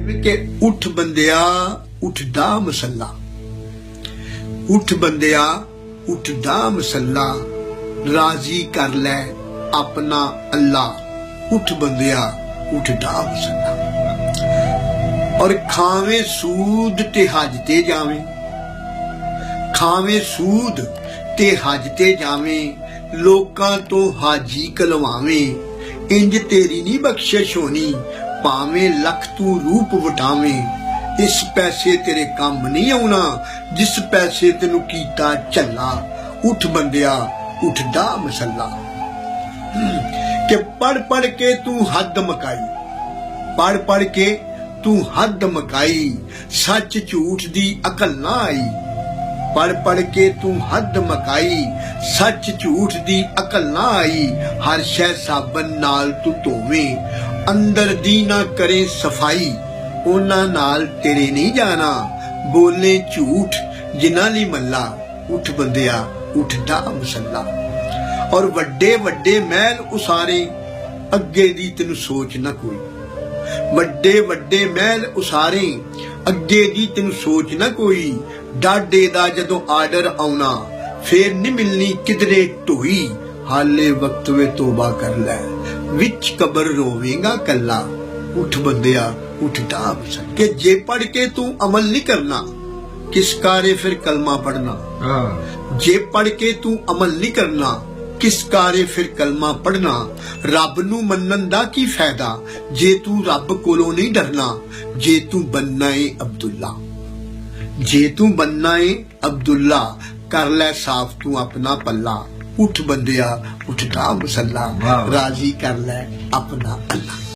के उठ बंदिया उठ डा मसला, उठ बंदिया उठ डा मसला, राजी कर ले अपना अल्लाह। उठ बंदिया उठ डा मसला। और खावे सूद ते हज ते जावे, खावे सूद ते हज ते जावे, लोकां तो हाजी कलवावे। इंज तेरी नी बख्शिश होनी, पावे लख तू रूप वटावे। इस पैसे तेरे काम नहीं आउणा, जिस पैसे तेनू कीता झल्ला। उठ बंदिया उठ डा मसला। कि पढ़ पढ़ के तू हद मकाई, पढ़ पढ़ के तू हद मकाई, सच झूठ दी अकल ना आई। पढ़ पढ़ के तू हद मकाई, सच झूठ दी अकल ना आई। हर शै साबन नाल तू धोवें, अंदर दी ना करे सफाई। उन्हां नाल तेरे नहीं जाना, बोले झूठ जिन्हां ली मल्ला। उठ बंदिया उठ डा मसला। और वड्डे वड्डे महल उसारे, अगे दी तेनू सोच ना कोई। वड्डे वड्डे महल उसारे, अगे दी तेनू सोच ना कोई। डाडे दा जदों आर्डर आउणा, फेर नहीं मिलनी किधरे ढोई। हाले वक्त वे तोबा कर लै, विच कबर रोवेगा कल्ला। उठ बंदिया उठ डा मसला। कि जे पढ़ के तू अमल नहीं करना, किस कारे फिर कलमा पढ़ना। जे पढ़ के तू अमल नहीं करना, किस कारे फिर कलमा पढ़ना। रब नू मनन दा की फायदा, जे तू रब कोलों नहीं डरना। जे तू बनना है अब्दुल्ला, जे तू बनना है अब्दुल्ला, कर ले साफ तू अपना पल्ला। उठ बंदिया उठ डा मसला, राजी कर ले अपना अल्लाह।